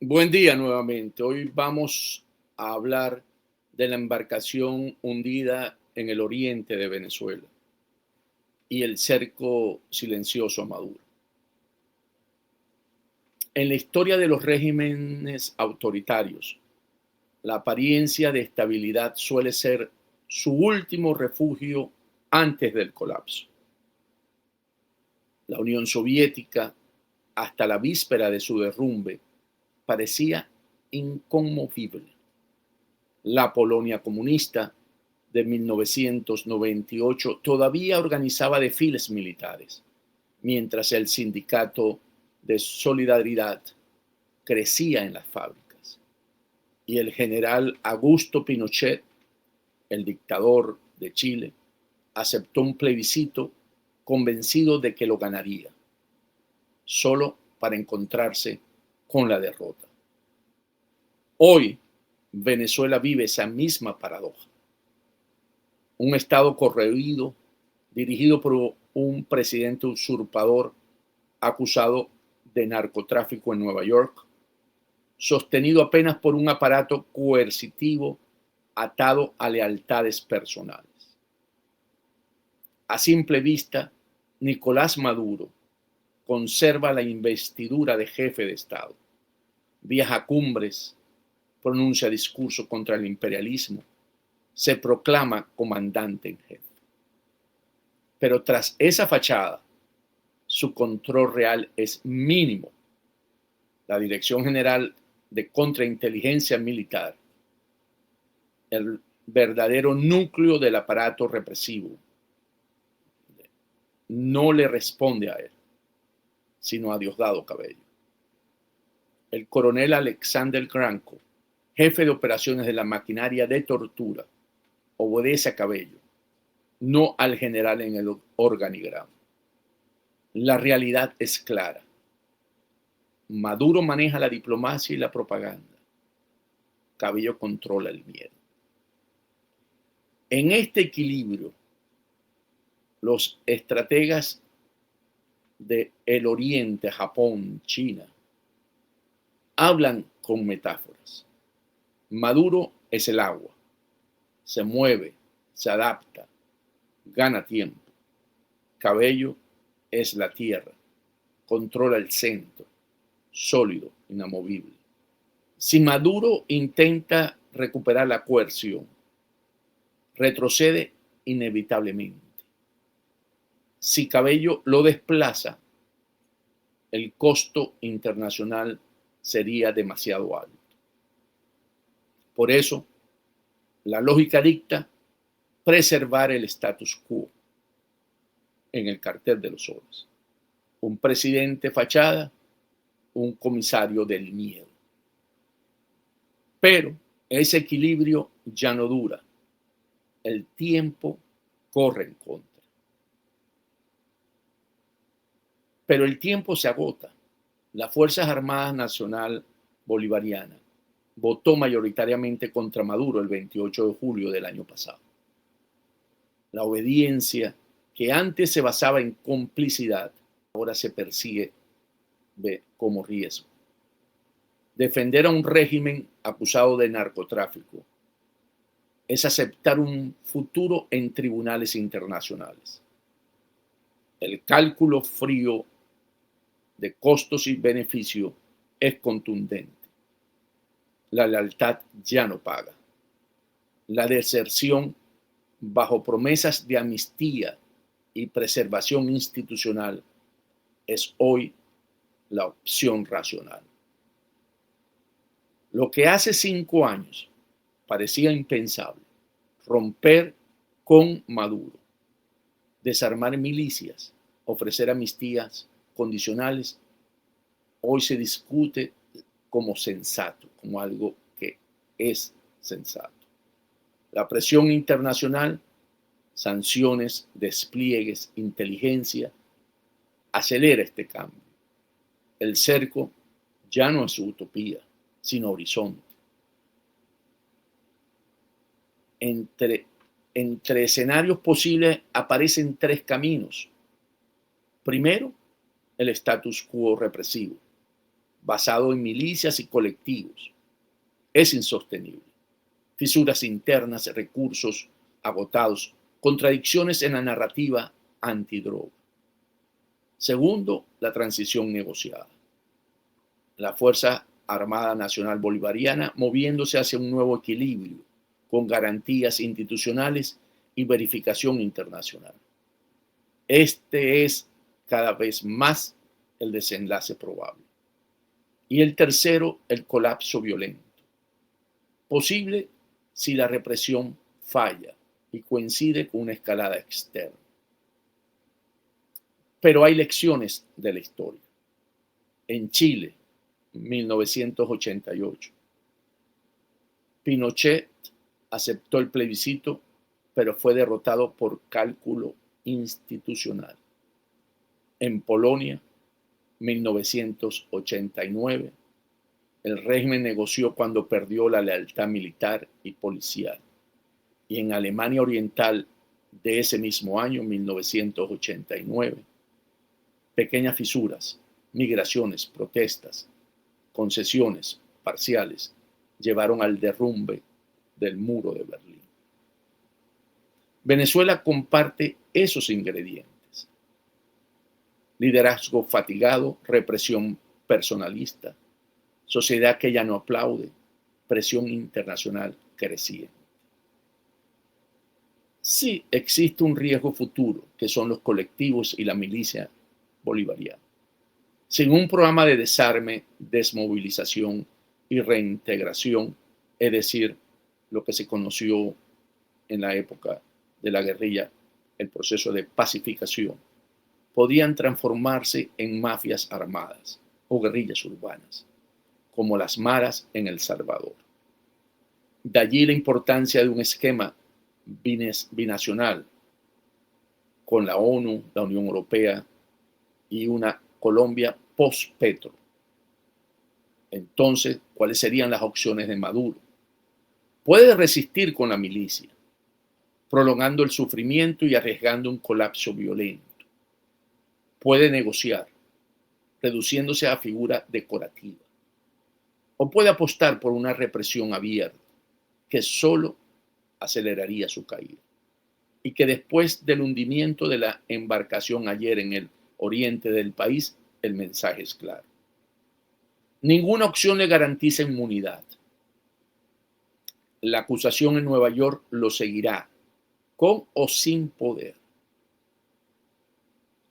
Buen día nuevamente. Hoy vamos a hablar de la embarcación hundida en el oriente de Venezuela y el cerco silencioso a Maduro. En la historia de los regímenes autoritarios, la apariencia de estabilidad suele ser su último refugio antes del colapso. La Unión Soviética, hasta la víspera de su derrumbe, parecía inconmovible. La Polonia comunista de 1998 todavía organizaba desfiles militares, mientras el sindicato de Solidaridad crecía en las fábricas. Y el general Augusto Pinochet, el dictador de Chile, aceptó un plebiscito convencido de que lo ganaría, solo para encontrarse con la derrota. Hoy, Venezuela vive esa misma paradoja. Un Estado corroído, dirigido por un presidente usurpador acusado de narcotráfico en Nueva York, sostenido apenas por un aparato coercitivo atado a lealtades personales. A simple vista, Nicolás Maduro conserva la investidura de jefe de Estado, viaja a cumbres, pronuncia discursos contra el imperialismo, se proclama comandante en jefe. Pero tras esa fachada, su control real es mínimo. La Dirección General de Contrainteligencia Militar, el verdadero núcleo del aparato represivo, no le responde a él, sino a Diosdado Cabello. El coronel Alexander Granco, jefe de operaciones de la maquinaria de tortura, obedece a Cabello, no al general en el organigrama. La realidad es clara. Maduro maneja la diplomacia y la propaganda. Cabello controla el miedo. En este equilibrio, los estrategas del Oriente, Japón, China, hablan con metáforas. Maduro es el agua. Se mueve, se adapta, gana tiempo. Cabello es la tierra. Controla el centro, sólido, inamovible. Si Maduro intenta recuperar la coerción, retrocede inevitablemente. Si Cabello lo desplaza, el costo internacional sería demasiado alto. Por eso, la lógica dicta preservar el status quo en el cartel de los soles. Un presidente fachada, un comisario del miedo. Pero ese equilibrio ya no dura. El tiempo corre en contra. Pero el tiempo se agota. Las Fuerzas Armadas Nacional Bolivariana votó mayoritariamente contra Maduro el 28 de julio del año pasado. La obediencia que antes se basaba en complicidad, ahora se persigue como riesgo. Defender a un régimen acusado de narcotráfico es aceptar un futuro en tribunales internacionales. El cálculo frío de costos y beneficios es contundente. La lealtad ya no paga. La deserción bajo promesas de amnistía y preservación institucional es hoy la opción racional. Lo que hace 5 años parecía impensable, romper con Maduro, desarmar milicias, ofrecer amnistías condicionales, hoy se discute como sensato, como algo que es sensato. La presión internacional, sanciones, despliegues, inteligencia, acelera este cambio. El cerco ya no es utopía, sino horizonte. Entre escenarios posibles aparecen 3 caminos. Primero, el status quo represivo, basado en milicias y colectivos, es insostenible. Fisuras internas, recursos agotados, contradicciones en la narrativa antidroga. Segundo, la transición negociada. La Fuerza Armada Nacional Bolivariana moviéndose hacia un nuevo equilibrio con garantías institucionales y verificación internacional. Este es cada vez más el desenlace probable. Y el tercero, el colapso violento. Posible si la represión falla y coincide con una escalada externa. Pero hay lecciones de la historia. En Chile, 1988, Pinochet aceptó el plebiscito, pero fue derrotado por cálculo institucional. En Polonia, 1989, el régimen negoció cuando perdió la lealtad militar y policial. Y en Alemania Oriental de ese mismo año, 1989, pequeñas fisuras, migraciones, protestas, concesiones parciales llevaron al derrumbe del muro de Berlín. Venezuela comparte esos ingredientes: liderazgo fatigado, represión personalista, sociedad que ya no aplaude, presión internacional creciente. Sí existe un riesgo futuro, que son los colectivos y la milicia bolivariana. Sin un programa de desarme, desmovilización y reintegración, es decir, lo que se conoció en la época de la guerrilla, el proceso de pacificación, podían transformarse en mafias armadas o guerrillas urbanas, como las maras en El Salvador. De allí la importancia de un esquema binacional con la ONU, la Unión Europea y una Colombia post-Petro. Entonces, ¿cuáles serían las opciones de Maduro? Puede resistir con la milicia, prolongando el sufrimiento y arriesgando un colapso violento. Puede negociar, reduciéndose a figura decorativa. O puede apostar por una represión abierta, que solo aceleraría su caída. Y que después del hundimiento de la embarcación ayer en el oriente del país, el mensaje es claro. Ninguna opción le garantiza inmunidad. La acusación en Nueva York lo seguirá, con o sin poder.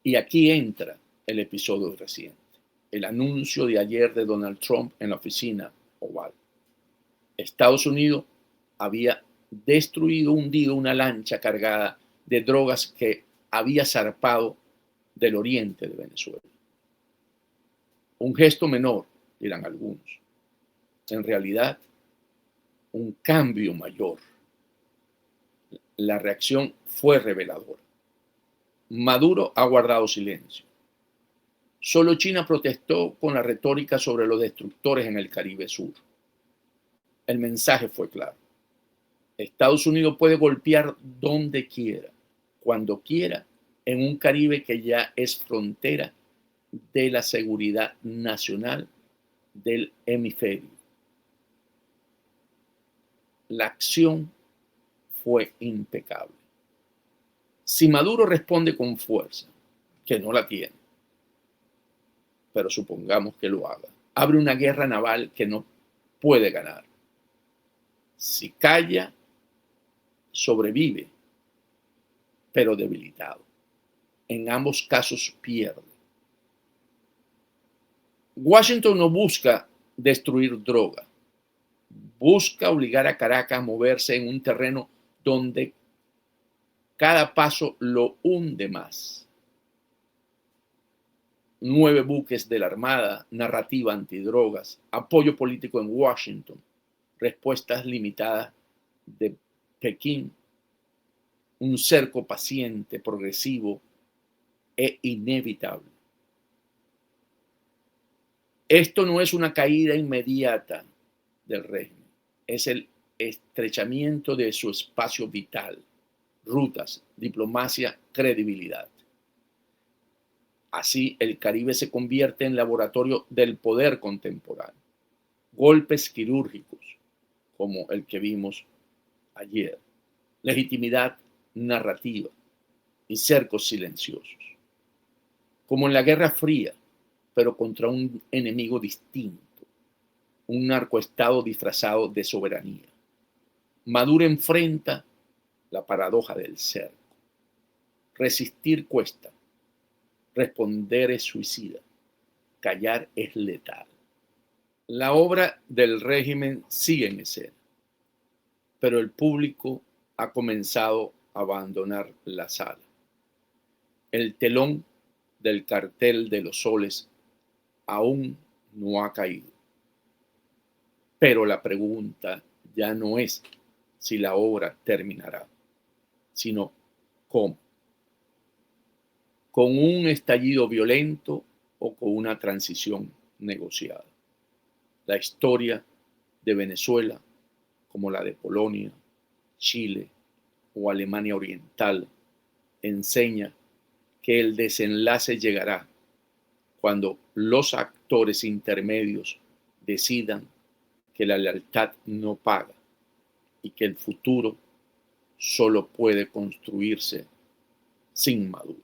Y aquí entra el episodio reciente, el anuncio de ayer de Donald Trump en la oficina Oval. Estados Unidos había hundido una lancha cargada de drogas que había zarpado del oriente de Venezuela. Un gesto menor, dirán algunos. En realidad, un cambio mayor. La reacción fue reveladora. Maduro ha guardado silencio. Solo China protestó con la retórica sobre los destructores en el Caribe Sur. El mensaje fue claro. Estados Unidos puede golpear donde quiera, cuando quiera, en un Caribe que ya es frontera de la seguridad nacional del hemisferio. La acción fue impecable. Si Maduro responde con fuerza, que no la tiene, pero supongamos que lo haga, abre una guerra naval que no puede ganar. Si calla, sobrevive, pero debilitado. En ambos casos pierde. Washington no busca destruir droga, busca obligar a Caracas a moverse en un terreno donde cada paso lo hunde más. 9 buques de la Armada, narrativa antidrogas, apoyo político en Washington, respuestas limitadas de Pekín, un cerco paciente, progresivo e inevitable. Esto no es una caída inmediata del régimen, es el estrechamiento de su espacio vital, rutas, diplomacia, credibilidad. Así, el Caribe se convierte en laboratorio del poder contemporáneo. Golpes quirúrgicos, como el que vimos ayer, legitimidad narrativa y cercos silenciosos. Como en la Guerra Fría, pero contra un enemigo distinto, un narcoestado disfrazado de soberanía. Maduro enfrenta la paradoja del cerco. Resistir cuesta, responder es suicida, callar es letal. La obra del régimen sigue en escena, pero el público ha comenzado a abandonar la sala. El telón del cartel de los soles aún no ha caído. Pero la pregunta ya no es si la obra terminará, sino cómo. ¿Con un estallido violento o con una transición negociada? La historia de Venezuela, como la de Polonia, Chile o Alemania Oriental, enseña que el desenlace llegará cuando los actores intermedios decidan que la lealtad no paga y que el futuro solo puede construirse sin Maduro.